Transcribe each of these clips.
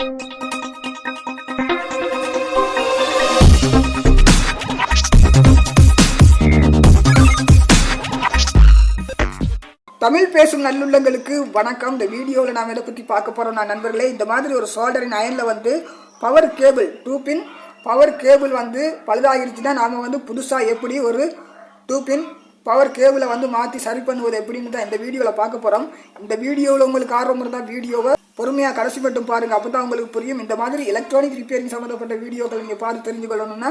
தமிழ் பேசும் நல்லுள்ளங்களுக்கு வணக்கம். இந்த வீடியோவில் நாம் எதை பற்றி பார்க்க போகிறோம் நான் நண்பர்களே, இந்த மாதிரி ஒரு சோல்டரின் அயனில் வந்து பவர் கேபிள் 2 பின் பவர் கேபிள் வந்து பழுதாகிடுச்சுன்னா நாம் வந்து புதுசாக எப்படி ஒரு 2 பின் பவர் கேபிளை வந்து மாற்றி சரி பண்ணுவது எப்படின்னு தான் இந்த வீடியோவில் பார்க்க போகிறோம். இந்த வீடியோவில் உங்களுக்கு ஆர்வம் இருந்தால் வீடியோவை பொறுமையாக கடைசி மட்டும் பாருங்கள், அப்போ தான் உங்களுக்கு புரியும். இந்த மாதிரி எலக்ட்ரானிக் ரிப்பேரிங் சம்மந்தப்பட்ட வீடியோக்கள் நீங்கள் பார்த்து தெரிஞ்சுக்கொள்ளணும்னா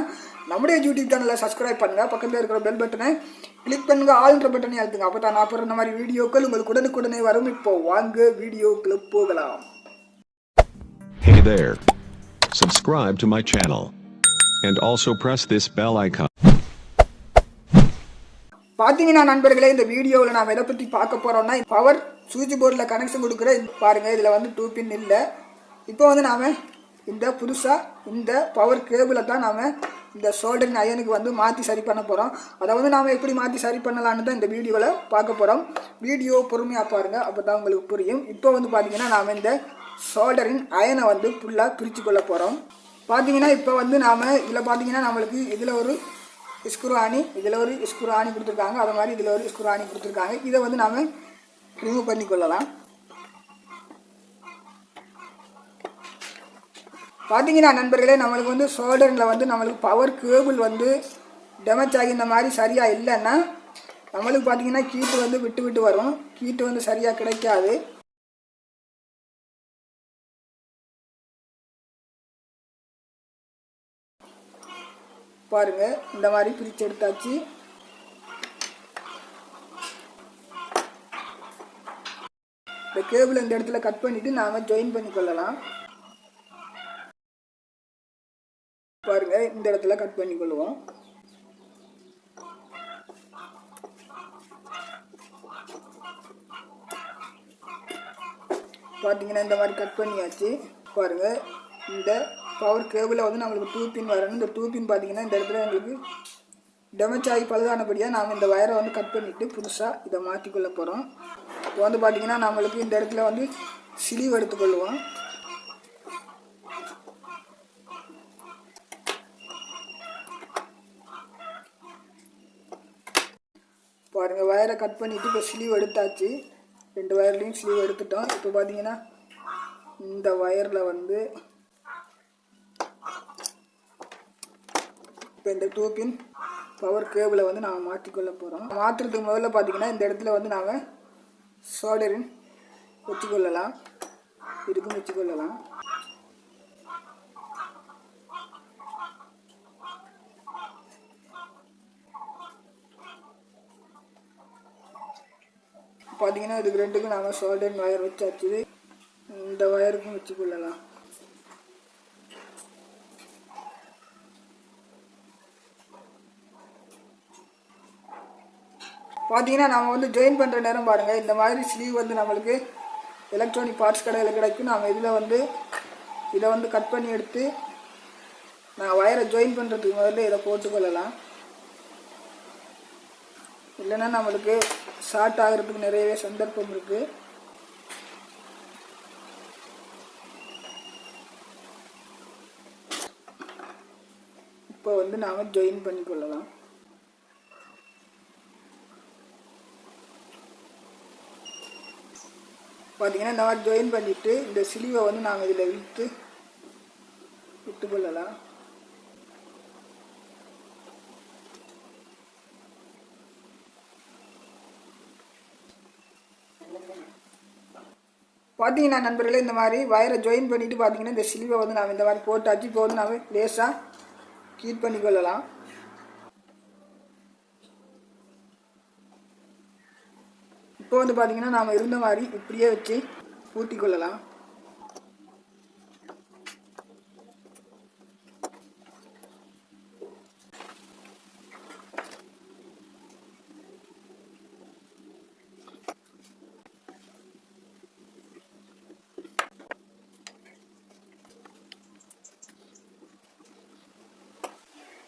நம்முடைய யூடியூப் சேனலை சப்ஸ்கிரைப் பண்ணுங்கள், பக்கத்தில் இருக்கிற பெல் பட்டனை கிளிக் பண்ணுங்கள், ஆல்ன்ற பட்டனை அழுத்துங்க, அப்போ தான் நான் போகிற இந்த மாதிரி வீடியோக்கள் உங்களுக்கு உடனுக்குடனே வரும். இப்போ வாங்க வீடியோக்குள்ள போகலாம். Hey there. Subscribe to my channel and also press this bell icon. பார்த்தீங்கன்னா நண்பர்களே, இந்த வீடியோவில் நாம் எதை பற்றி பார்க்க போகிறோம்னா பவர் சுவிட்ச் போர்டில் கனெக்ஷன் கொடுக்குற பாருங்கள், இதில் வந்து 2 பின் இல்லை. இப்போ வந்து நாம் இந்த புதுசாக இந்த பவர் கேபிளை தான் நாம் இந்த சோல்டரின் அயனுக்கு வந்து மாற்றி சரி பண்ண போகிறோம். அதை வந்து நாம் எப்படி மாற்றி சரி பண்ணலான்னு தான் இந்த வீடியோவில் பார்க்க போகிறோம். வீடியோ பொறுமையாக பாருங்கள், அப்போ தான் உங்களுக்கு புரியும். இப்போ வந்து பார்த்தீங்கன்னா நாம் இந்த சோல்டரின் அயனை வந்து ஃபுல்லாக பிரித்து கொள்ள போகிறோம். பார்த்தீங்கன்னா இப்போ வந்து நாம் இதில் பார்த்தீங்கன்னா நம்மளுக்கு இதில் ஒரு ஸ்க்ரூ ஆணி, இதில் ஒரு ஸ்க்ரூ ஆணி கொடுத்துருக்காங்க, அது மாதிரி இதில் ஒரு ஸ்க்ரூ ஆணி கொடுத்துருக்காங்க. இதை வந்து நாம் ரிமூவ் பண்ணி கொள்ளலாம். பார்த்தீங்கன்னா நண்பர்களே, நம்மளுக்கு வந்து சோல்டரில் வந்து நம்மளுக்கு பவர் கேபிள் வந்து டேமேஜ் ஆகி இந்த மாதிரி சரியாக இல்லைன்னா நம்மளுக்கு பார்த்தீங்கன்னா கீட்டு வந்து விட்டு விட்டு வரும், கீட்டு வந்து சரியாக கிடைக்காது. பாருங்க, இந்த மாதிரி பிரித்து எடுத்தாச்சு. இந்த கேபிள் இந்த இடத்துல கட் பண்ணிட்டு நாம ஜாயின் பண்ணி கொள்ளலாம். பாருங்க, இந்த இடத்துல கட் பண்ணி கொள்வோம். பார்த்தீங்கன்னா இந்த மாதிரி கட் பண்ணியாச்சு. பாருங்க, இந்த பவர் கேபிளை வந்து நம்மளுக்கு 2 பின் வரணும். இந்த 2 பின் பார்த்தீங்கன்னா இந்த இடத்துல எங்களுக்கு டேமேஜ் ஆகி பழுதானபடியாக நாம் இந்த வயரை வந்து கட் பண்ணிவிட்டு புதுசாக இதை மாற்றிக்கொள்ள போகிறோம். இப்போ வந்து பார்த்தீங்கன்னா நம்மளுக்கு இந்த இடத்துல வந்து ஸ்லீவ் எடுத்துக்கொள்வோம். பாருங்கள், வயரை கட் பண்ணிவிட்டு இப்போ ஸ்லீவ் எடுத்தாச்சு. 2 வயர்லேயும் ஸ்லீவ் எடுத்துட்டோம். இப்போ பார்த்தீங்கன்னா இந்த வயரில் வந்து இப்போ இந்த 2 பின் பவர் கேபிளை வந்து நாம் மாற்றிக்கொள்ள போகிறோம். மாற்றுறதுக்கு முதல்ல பார்த்தீங்கன்னா இந்த இடத்துல வந்து நாம் சோல்டரின் வச்சுக்கொள்ளலாம், இதுக்கும் வச்சுக்கொள்ளலாம். பார்த்தீங்கன்னா இதுக்கு ரெண்டுக்கும் நாம் சோல்டரின் வயர் வச்சாச்சு. இந்த வயருக்கும் வச்சுக்கொள்ளலாம். பார்த்தீங்கன்னா நாம் வந்து ஜாயின் பண்ணுற நேரம் பாருங்கள், இந்த மாதிரி ஸ்லீவ் வந்து நம்மளுக்கு எலக்ட்ரானிக் பார்ட்ஸ் கடையில் கிடைக்கும். நாம் இதில் வந்து இதை வந்து கட் பண்ணி எடுத்து நான் வயரை ஜாயின் பண்ணுறதுக்கு முதல்ல இதை போட்டுக்கொள்ளலாம். இல்லைன்னா நம்மளுக்கு ஷார்ட் ஆகிறதுக்கு நிறையவே சந்தர்ப்பம் இருக்குது. இப்போ வந்து நாம் ஜாயின் பண்ணிக்கொள்ளலாம். பார்த்தீங்கன்னா இந்த மாதிரி ஜாயின் பண்ணிவிட்டு இந்த ஸ்லீவை வந்து நாம் இதில் விட்டுக்கொள்ளலாம். பார்த்தீங்கன்னா நண்பர்களே, இந்த மாதிரி வயரை ஜாயின் பண்ணிவிட்டு பார்த்தீங்கன்னா இந்த ஸ்லீவை வந்து நாம் இந்த மாதிரி போட்டாச்சு. இப்போ வந்து நாம் லேசாக கீட் பண்ணிக்கொள்ளலாம். இப்போ வந்து பார்த்தீங்கன்னா நாம் இருந்த மாதிரி இப்படியே வச்சு பூட்டி கொள்ளலாம்.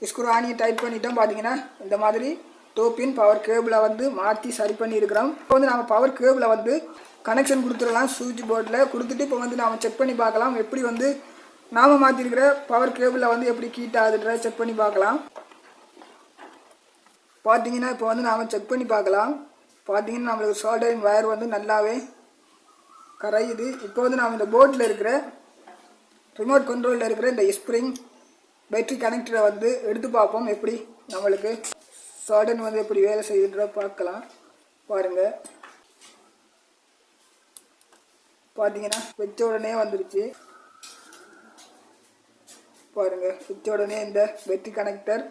ஸ்க்ரூ ஆணியை டைட் பண்ணிட்டோம். பார்த்தீங்கன்னா இந்த மாதிரி 2 பின் பவர் கேபிளை வந்து மாற்றி சரி பண்ணியிருக்கிறோம். இப்போ வந்து நம்ம பவர் கேபிளை வந்து கனெக்ஷன் கொடுத்துடலாம் சுவிட்ச் போர்டில் கொடுத்துட்டு இப்போ வந்து நாம் செக் பண்ணி பார்க்கலாம் எப்படி வந்து நாம் மாற்றிருக்கிற பவர் கேபிளில் வந்து எப்படி ஹீட் ஆகுதுன்ற செக் பண்ணி பார்க்கலாம். பார்த்தீங்கன்னா இப்போ வந்து நாம் செக் பண்ணி பார்க்கலாம். பார்த்தீங்கன்னா நம்மளுக்கு சோல்டரிங் வயர் வந்து நல்லாவே கரையுது. இப்போ வந்து நாம் இந்த போர்டில் இருக்கிற ரிமோட் கண்ட்ரோலில் இருக்கிற இந்த ஸ்ப்ரிங் பேட்டரி கனெக்டரை வந்து எடுத்து பார்ப்போம் எப்படி நம்மளுக்கு சோல்டரிங் வந்து எப்படி வேலை செய்யுதுன்ற பார்க்கலாம். பாருங்கள், பார்த்தீங்கன்னா வச்ச உடனே வந்துருச்சு. பாருங்கள், வச்ச உடனே இந்த battery connector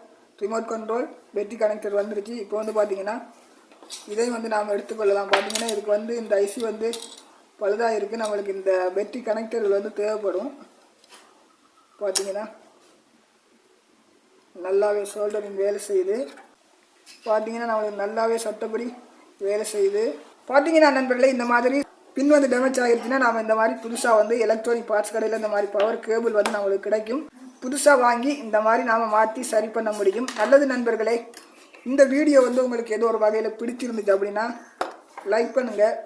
remote control battery connector வந்துருச்சு. இப்போ வந்து பார்த்தீங்கன்னா இதையும் வந்து நாம் எடுத்துக்கொள்ளலாம். பார்த்தீங்கன்னா இதுக்கு வந்து இந்த ஐசி வந்து பழுதாக இருக்குது. நம்மளுக்கு இந்த பேட்டரி கனெக்டர்கள் வந்து தேவைப்படும். பார்த்தீங்கன்னா நல்லாவே சோல்டரிங் வேலை செய்யுது. பார்த்தீங்கன்னா நம்மளுக்கு நல்லாவே சட்டப்படி வேலை செய்யுது. பார்த்தீங்கன்னா நண்பர்களே, இந்த மாதிரி பின் வந்து டேமேஜ் ஆகிருச்சுன்னா நாம் இந்த மாதிரி புதுசாக வந்து எலக்ட்ரானிக் பார்ட்ஸ் கடையில் இந்த மாதிரி பவர் கேபிள் வந்து நம்மளுக்கு கிடைக்கும். புதுசாக வாங்கி இந்த மாதிரி நாம் மாற்றி சரி பண்ண முடியும். நல்லது நண்பர்களே, இந்த வீடியோ வந்து உங்களுக்கு ஏதோ ஒரு வகையில் பிடிச்சிருந்துச்சு அப்படின்னா லைக் பண்ணுங்கள்,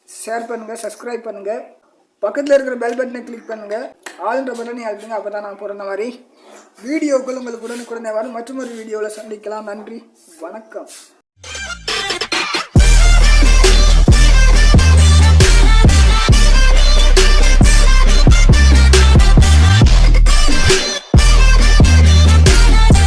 ஷேர் பண்ணுங்கள், சப்ஸ்கிரைப் பண்ணுங்கள், பக்கத்தில் இருக்கிற பெல் பட்டனை கிளிக் பண்ணுங்கள், ஆல்ன்ற பட்டனை அழுத்துங்க. அப்போ தான் நான் போகிற மாதிரி வீடியோக்கள் உங்களுக்கு உடனுக்குடனே வரும். மற்றும் ஒரு வீடியோவில் சந்திக்கலாம். நன்றி, வணக்கம்.